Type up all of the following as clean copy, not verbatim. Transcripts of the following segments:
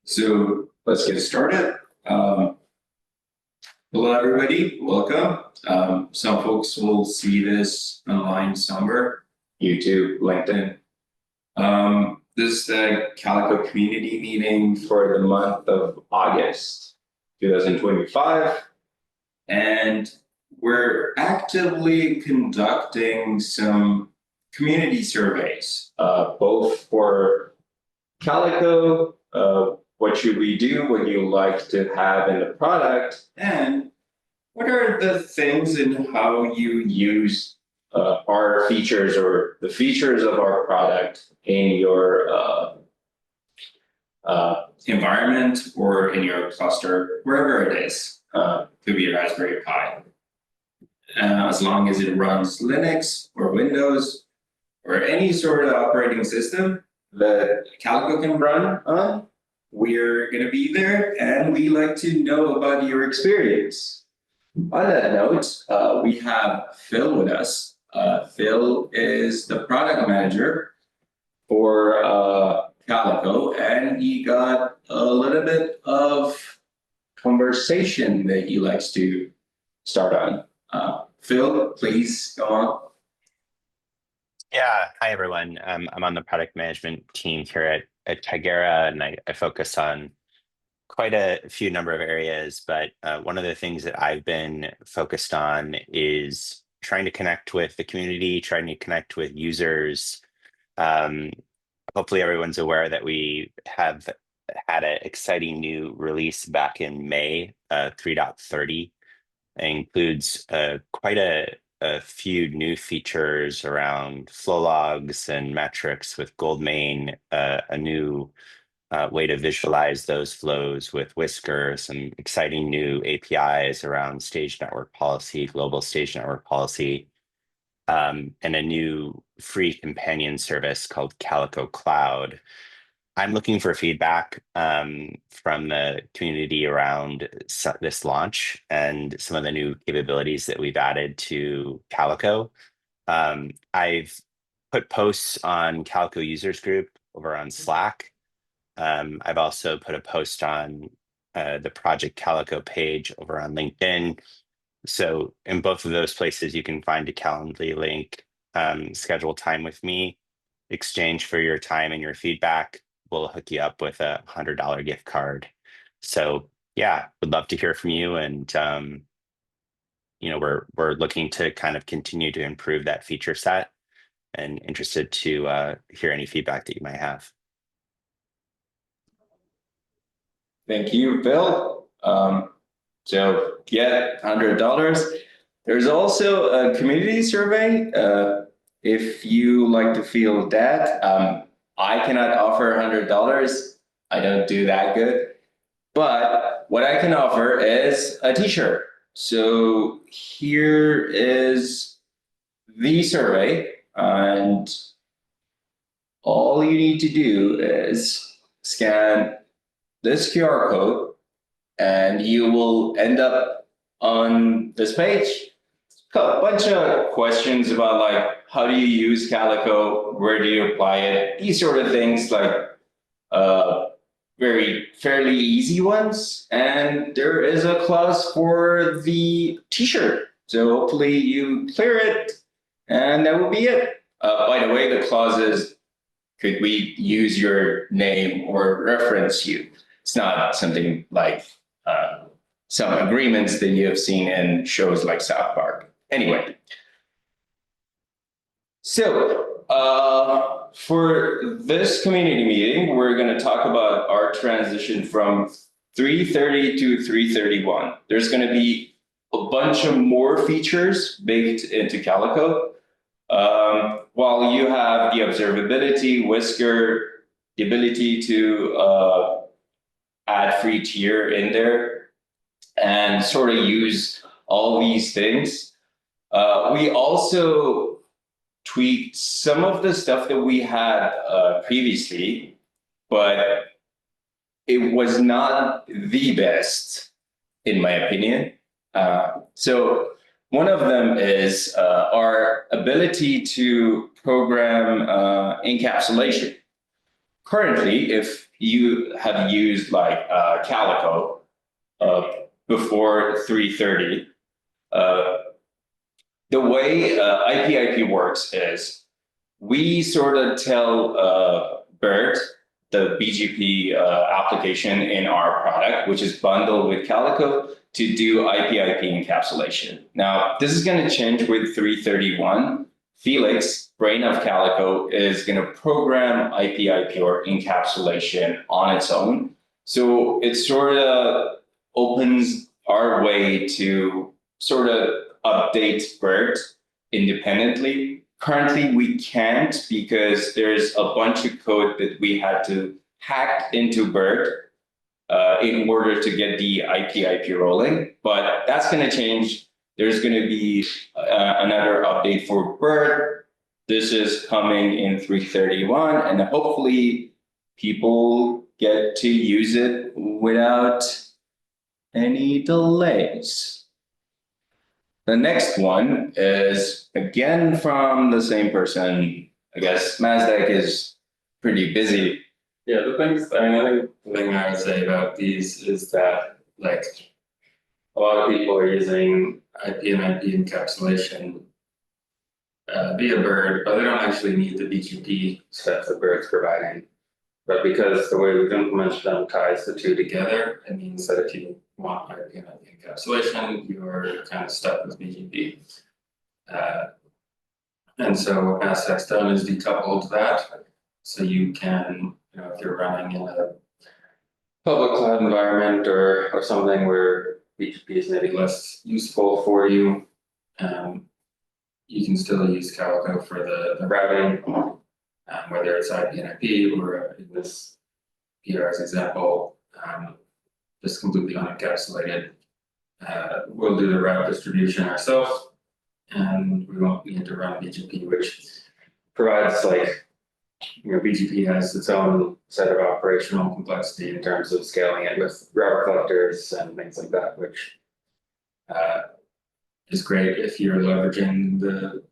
So let's get started. Hello, everybody. Welcome. Some folks will see this online somewhere, YouTube, LinkedIn. This is the Calico Community Meeting for the month of August 2025. And we're actively conducting some community surveys, both for Calico, what should we do, what you like to have in the product, and what are the things and how you use our features or the features of our product in your environment or in your cluster, wherever it is. Could be a Raspberry Pi. As long as it runs Linux or Windows or any sort of operating system that Calico can run on, we're going to be there, and we like to know about your experience. On that note, we have Phil with us. Phil is the product manager for Calico, and he got a little bit of conversation that he likes to start on. Phil, please go on. Yeah, hi everyone. I'm on the product management team here at Tigera, and I focus on quite a few number of areas, but one of the things that I've been focused on is trying to connect with the community, trying to connect with users. Hopefully everyone's aware that we have had an exciting new release back in May, 3.30. It includes quite a few new features around flow logs and metrics with Goldmain, a new way to visualize those flows with Whisker, some exciting new APIs around stage network policy, global stage network policy, and a new free companion service called Calico Cloud. I'm looking for feedback from the community around this launch and some of the new capabilities that we've added to Calico. I've put posts on Calico users group over on Slack. I've also put a post on the Project Calico page over on LinkedIn. So in both of those places, you can find a Calendly link, schedule time with me, exchange for your time and your feedback. We'll hook you up with a $100 gift card. So yeah, would love to hear from you. And we're looking to kind of continue to improve that feature set, and interested to hear any feedback that you might have. Thank you, Phil. So get $100. There's also a community survey. If you like to field that, I cannot offer $100. I don't do that good. But what I can offer is a t-shirt. So here is the survey, and all you need to do is scan this QR code, and you will end up on this page. A bunch of questions about like, how do you use Calico? Where do you apply it? These sort of things, like fairly easy ones. And there is a clause for the t-shirt. So hopefully you clear it, and that will be it. By the way, the clause is, could we use your name or reference you? It's not something like some agreements that you have seen in shows like South Park. Anyway, so for this community meeting, we're going to talk about our transition from 3.30 to 3.31. There's going to be a bunch of more features baked into Calico. While you have the observability, Whisker, the ability to add free tier in there and sort of use all these things. We also tweaked some of the stuff that we had previously, but it was not the best, in my opinion. So one of them is our ability to program encapsulation. currently, if you have used like Calico before 330, the way IP works is we sort of tell BERT, the BGP application in our product, which is bundled with Calico, to do IP encapsulation. Now, this is going to change with 331. Felix, brain of Calico, is going to program IP or encapsulation on its own. So it sort of opens our way to sort of update BERT independently. Currently, we can't because there's a bunch of code that we had to hack into BERT in order to get the IP rolling. But that's going to change. There's going to be another update for BERT. This is coming in 331, and hopefully people get to use it without any delays. The next one is again from the same person. I guess Mazdak is pretty busy. Yeah, the things, I mean, I think the thing I would say about these is that, like, a lot of people are using IP and IP encapsulation via BERT, but they don't actually need the BGP stuff that BERT's providing. But because the way we've implemented them ties the two together, it means that if you want IP and IP encapsulation, you're kind of stuck with BGP. And so what Nasdaq's done is decoupled that, so you can, you know, if you're running in a public cloud environment or something where BGP is maybe less useful for you, you can still use Calico for the routing, whether it's IP and IP or in this PR's example, just completely unencapsulated. We'll do the route distribution ourselves, and we won't need to run BGP, which provides, like, you know, BGP has its own set of operational complexity in terms of scaling it with router collectors and things like that, which is great if you're leveraging the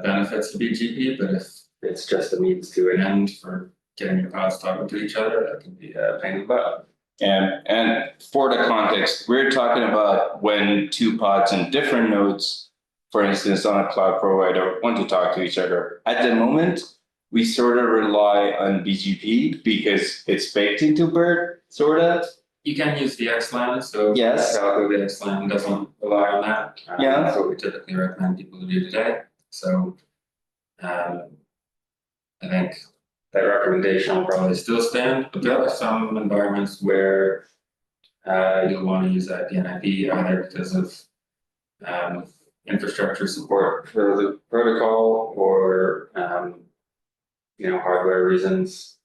benefits of BGP, but if it's just a means to an end for getting your pods talking to each other, that can be a pain in the butt. And for the context, we're talking about when two pods in different nodes, for instance, on a cloud provider, want to talk to each other. At the moment, we sort of rely on BGP because it's baked into BERT, sort of. You can use the VXLAN, so yes, Calico VXLAN doesn't rely on that. Yeah, that's what we typically recommend people to do today. So, I think that recommendation will probably still stand, but there are some environments where you'll want to use IP and IP either because of infrastructure support for the protocol or you know, hardware reasons.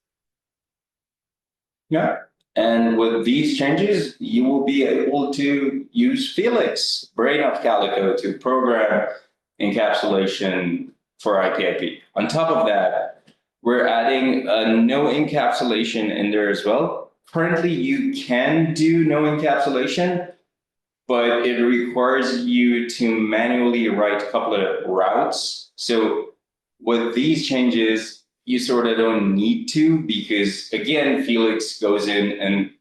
Yeah. And with these changes, you will be able to use Felix, brain of Calico, to program encapsulation for IP. On top of that, we're adding no encapsulation in there as well. Currently, you can do no encapsulation, but it requires you to manually write a couple of routes. So with these changes, you sort of don't need to, because again, Felix goes in and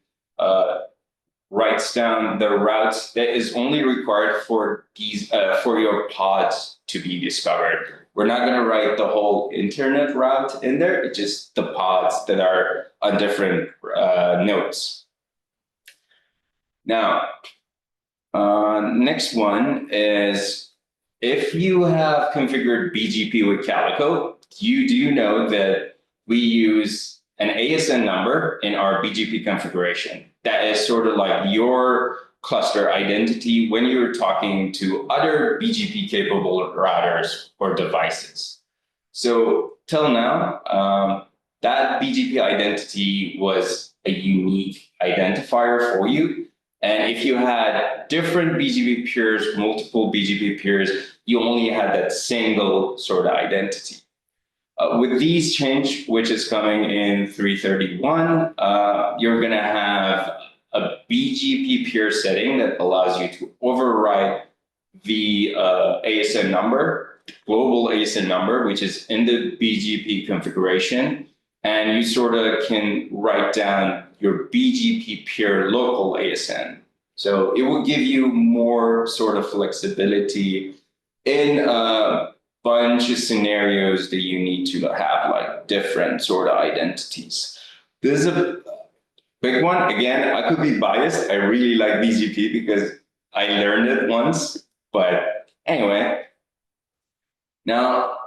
writes down the routes that is only required for these for your pods to be discovered. We're not going to write the whole internet route in there. It's just the pods that are on different nodes. Now, next one is if you have configured BGP with Calico, you do know that we use an ASN number in our BGP configuration. That is sort of like your cluster identity when you're talking to other BGP capable routers or devices. So till now, that BGP identity was a unique identifier for you. And if you had different BGP peers, multiple BGP peers, you only had that single sort of identity. With these change, which is coming in 331, you're going to have a BGP peer setting that allows you to override the ASN number, global ASN number, which is in the BGP configuration. and you sort of can write down your BGP peer local ASN. So it will give you more sort of flexibility in a bunch of scenarios that you need to have like different sort of identities. This is a big one. Again, I could be biased. I really like BGP because I learned it once, but anyway. Now,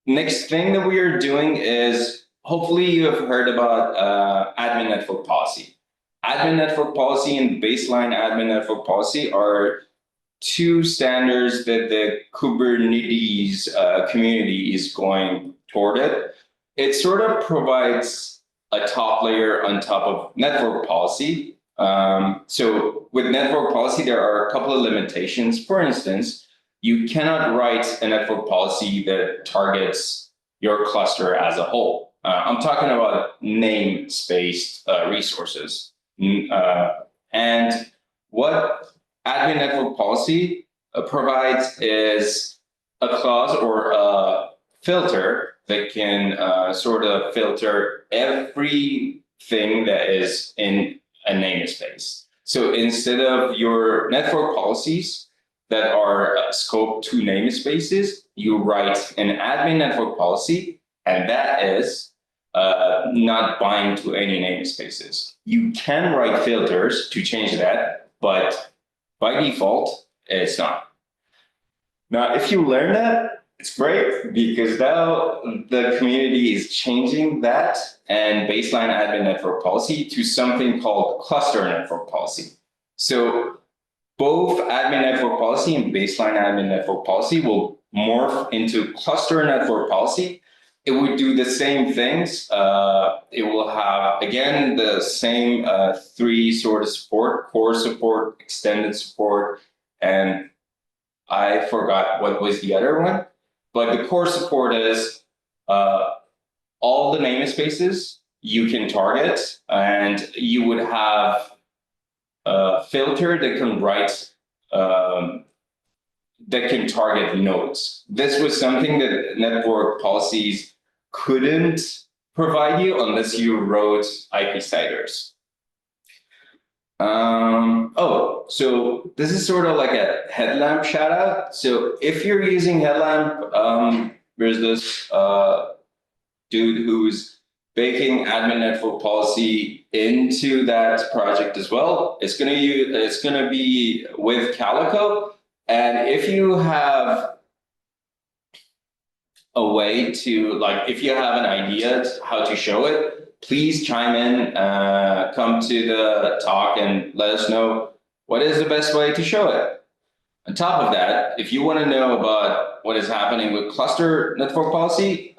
next thing that we are doing is, hopefully you have heard about admin network policy. Admin network policy and baseline admin network policy are two standards that the Kubernetes community is going toward it. It sort of provides a top layer on top of network policy. So with network policy, there are a couple of limitations. For instance, you cannot write a network policy that targets your cluster as a whole. I'm talking about namespace resources. And what admin network policy provides is a clause or a filter that can sort of filter everything that is in a namespace. So instead of your network policies that are scoped to namespaces, you write an admin network policy, and that is not bind to any namespaces. You can write filters to change that, but by default, it's not. Now, if you learn that, it's great because now the community is changing that and baseline admin network policy to something called cluster network policy. So both admin network policy and baseline admin network policy will morph into cluster network policy. It would do the same things. It will have, again, the same three sort of support: core support, extended support, and I forgot what was the other one. But the core support is all the namespaces you can target, and you would have a filter that can write that can target nodes. This was something that network policies couldn't provide you unless you wrote IP CIDRs. Oh, so this is sort of like a headlamp shout out. So if you're using headlamp, there's this dude who's baking admin network policy into that project as well. It's gonna be with Calico, and if you have a way to, like, if you have an idea how to show it, please chime in, come to the talk and let us know what is the best way to show it. On top of that, if you want to know about what is happening with cluster network policy,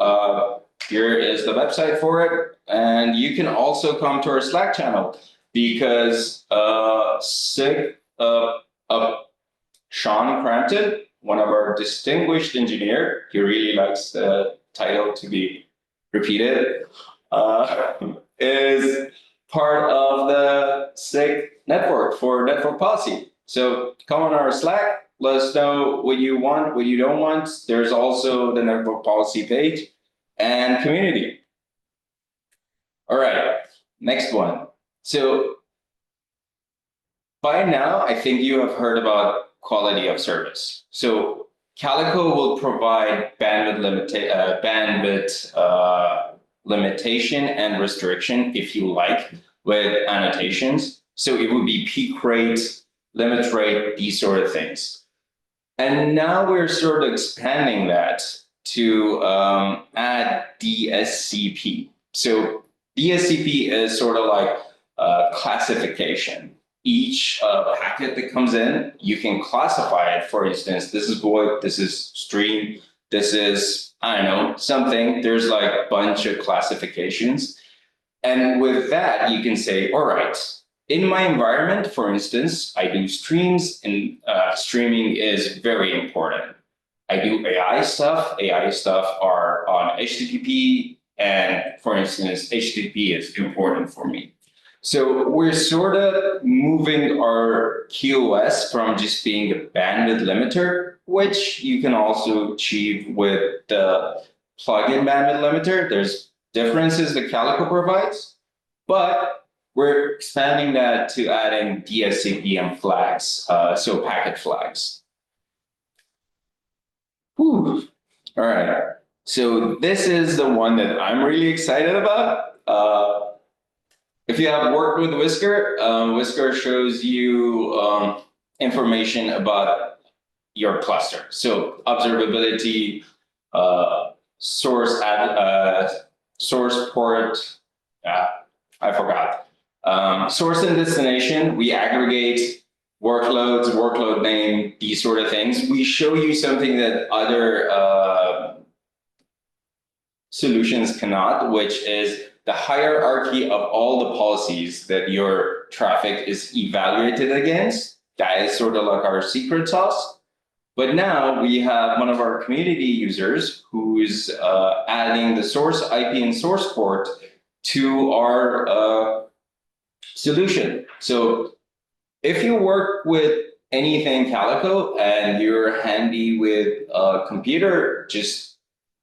here is the website for it. And you can also come to our Slack channel because Sean Crampton, one of our distinguished engineer, he really likes the title to be repeated, is part of the SIG network for network policy. So come on our Slack, let us know what you want, what you don't want. There's also the network policy page and community. All right, next one. So by now, I think you have heard about quality of service. So Calico will provide bandwidth limitation and restriction, if you like, with annotations. So it would be peak rate, limit rate, these sort of things. And now we're sort of expanding that to add DSCP. So DSCP is sort of like classification. Each packet that comes in, you can classify it. For instance, this is VoIP, this is stream, this is, I don't know, something. There's like a bunch of classifications. And with that, you can say, all right, in my environment, for instance, I do streams, and streaming is very important. I do AI stuff. AI stuff are on HTTP. And for instance, HTTP is important for me. So we're sort of moving our QoS from just being a bandwidth limiter, which you can also achieve with the plugin bandwidth limiter. There's differences that Calico provides, but we're expanding that to adding DSCP and flags, so packet flags. Whew. All right, so this is the one that I'm really excited about. If you have worked with Whisker, Whisker shows you information about your cluster. So observability, source port, I forgot. Source and destination, we aggregate workloads, workload name, these sort of things. We show you something that other solutions cannot, which is the hierarchy of all the policies that your traffic is evaluated against. That is sort of like our secret sauce. But now we have one of our community users who's adding the source IP and source port to our solution. So if you work with anything Calico and you're handy with a computer, just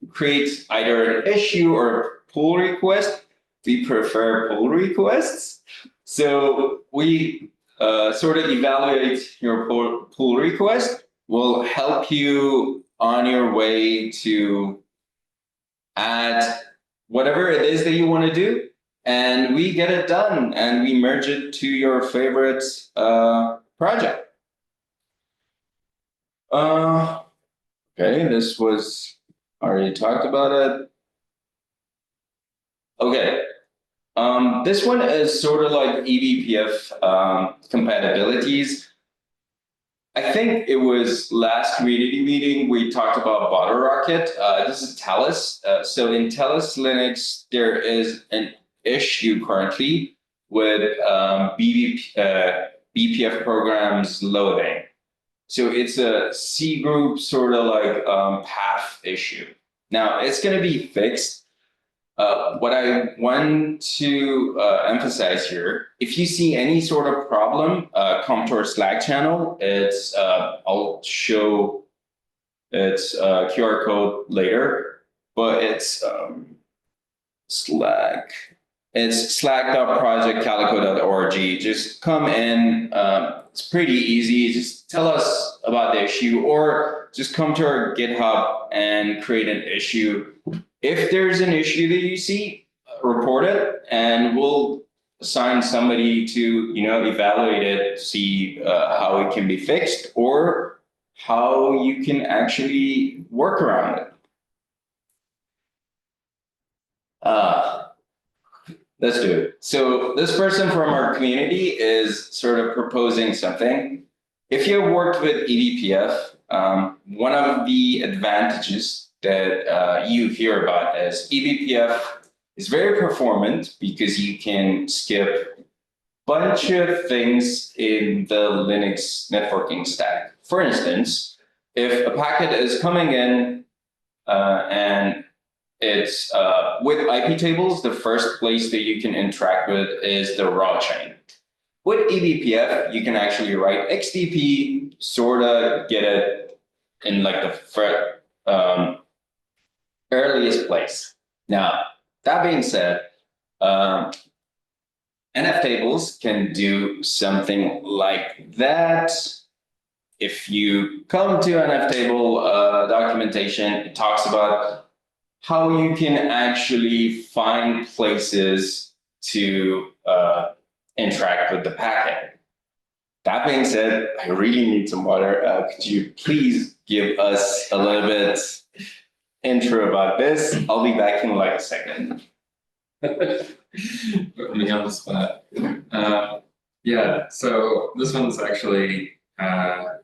create either an issue or pull request. We prefer pull requests. So we sort of evaluate your pull request. We'll help you on your way to add whatever it is that you want to do. And we get it done and we merge it to your favorite project. Okay, this was already talked about it. Okay. This one is sort of like eBPF compatibilities. I think it was last community meeting we talked about Bottle Rocket. This is Talus. So in Talus Linux, there is an issue currently with BPF programs loading. So it's a C group sort of like path issue. Now it's going to be fixed. What I want to emphasize here, if you see any sort of problem, come to our Slack channel. It's I'll show its QR code later, but it's Slack. It's slack.projectcalico.org. Just come in. It's pretty easy. Just tell us about the issue, or just come to our GitHub and create an issue. If there's an issue that you see, report it, and we'll assign somebody to evaluate it, see how it can be fixed, or how you can actually work around it. Let's do it. So this person from our community is sort of proposing something. If you have worked with eBPF, one of the advantages that you hear about is eBPF is very performant because you can skip a bunch of things in the Linux networking stack. For instance, if a packet is coming in and it's with IP tables, the first place that you can interact with is the raw chain. With eBPF, you can actually write XDP, sort of get it in like the earliest place. Now, that being said, NF tables can do something like that. If you come to NF table documentation, it talks about how you can actually find places to interact with the packet. That being said, I really need some water. Could you please give us a little bit intro about this? I'll be back in like a second. Put me on the spot. Yeah, so this one's actually, as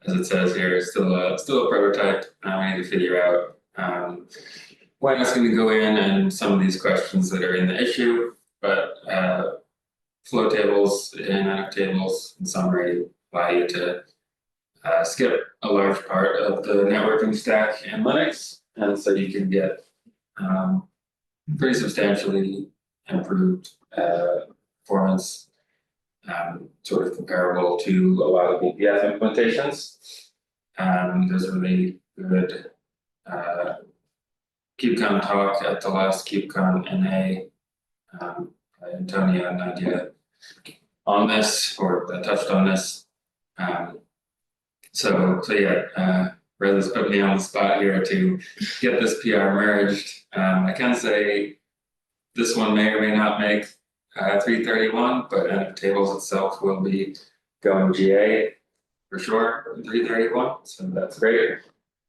it says here, still a prototype. We need to figure out when it's going to go in and some of these questions that are in the issue, but flow tables and NF tables in summary allow you to skip a large part of the networking stack in Linux, and so you can get pretty substantially improved performance, sort of comparable to a lot of BPF implementations. There's really good KubeCon talk at the last KubeCon NA. Antonio had an idea on this, or touched on this. So yeah, Rose put me on the spot here to get this PR merged. I can say this one may or may not make 331, but NF Tables itself will be going GA for sure in 331, so that's great.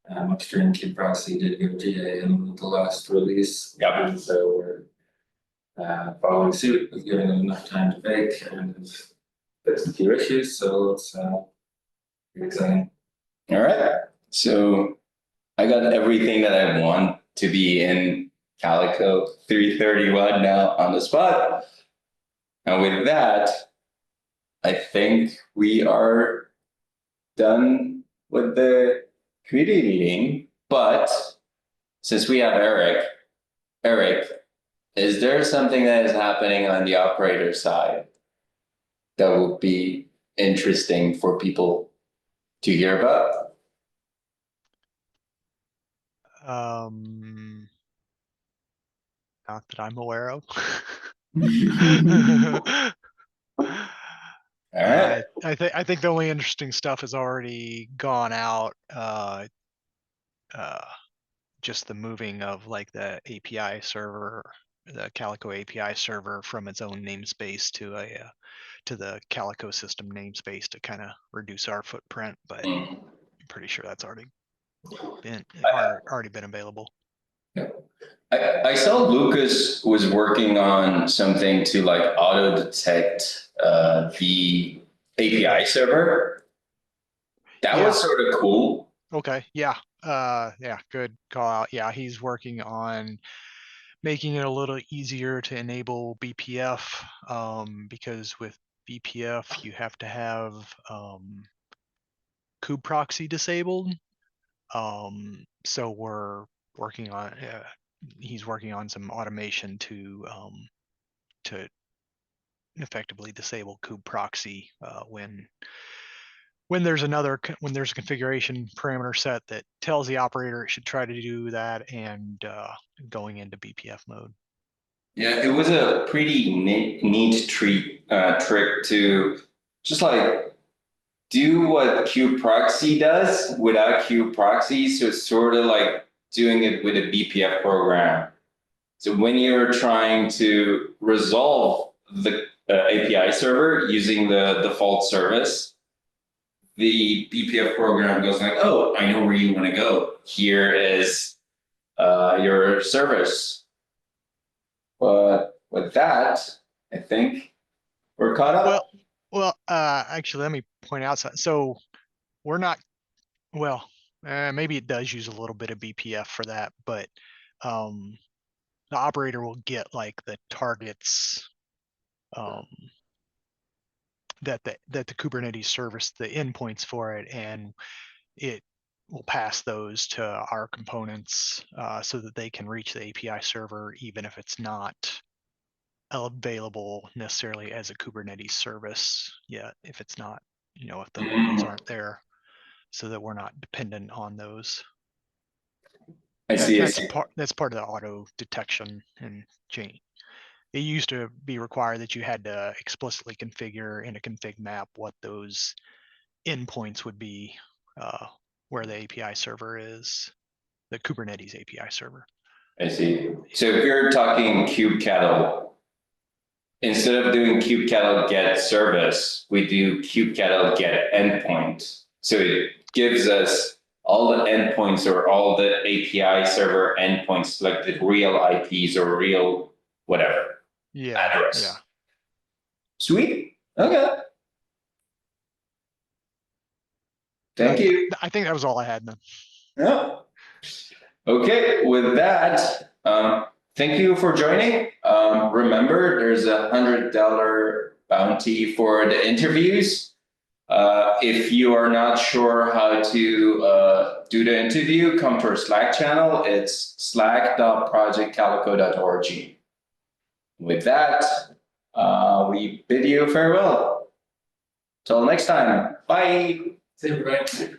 Upstream Kube Proxy did go GA in the last release. Yep. And so we're following suit with giving them enough time to bake and fix a few issues, so it's exciting. All right. So I got everything that I want to be in Calico 331 now on the spot. And with that, I think we are done with the community meeting. But since we have Eric, is there something that is happening on the operator side that will be interesting for people to hear about? Not that I'm aware of. All right. I think the only interesting stuff has already gone out. Just the moving of like the API server, the Calico API server from its own namespace to the Calico system namespace to kind of reduce our footprint. But I'm pretty sure that's already been available. I saw Lucas was working on something to like auto detect the API server. That was sort of cool. Okay, yeah, good call out. Yeah, he's working on making it a little easier to enable BPF, because with BPF you have to have kube proxy disabled. So we're working on he's working on some automation to effectively disable kube proxy when there's a configuration parameter set that tells the operator it should try to do that, and going into BPF mode. Yeah, it was a pretty neat trick to just like do what kube proxy does without kube proxy. So it's sort of like doing it with a BPF program. So when you're trying to resolve the API server using the default service, the BPF program goes like, oh, I know where you want to go. Here is your service. But with that, I think we're caught up. Well, actually, let me point out something. So we're not, maybe it does use a little bit of BPF for that, but the operator will get like the targets that the Kubernetes service, the endpoints for it, and it will pass those to our components so that they can reach the API server, even if it's not available necessarily as a Kubernetes service yet, if it's not, if the logos aren't there, so that we're not dependent on those. That's part of the auto detection and change. It used to be required that you had to explicitly configure in a config map what those endpoints would be, where the API server is, the Kubernetes API server. I see. So if you're talking kubectl, instead of doing kubectl get service, we do kubectl get endpoint. So it gives us all the endpoints or all the API server endpoints, like the real IPs or real whatever address. Yeah. Sweet. Okay. Thank you. I think that was all I had then. Yeah. Okay, with that, thank you for joining. Remember, there's $100 bounty for the interviews. If you are not sure how to do the interview, come to our Slack channel. It's slack.projectcalico.org. With that, we bid you farewell. Till next time. Bye. See you, everybody.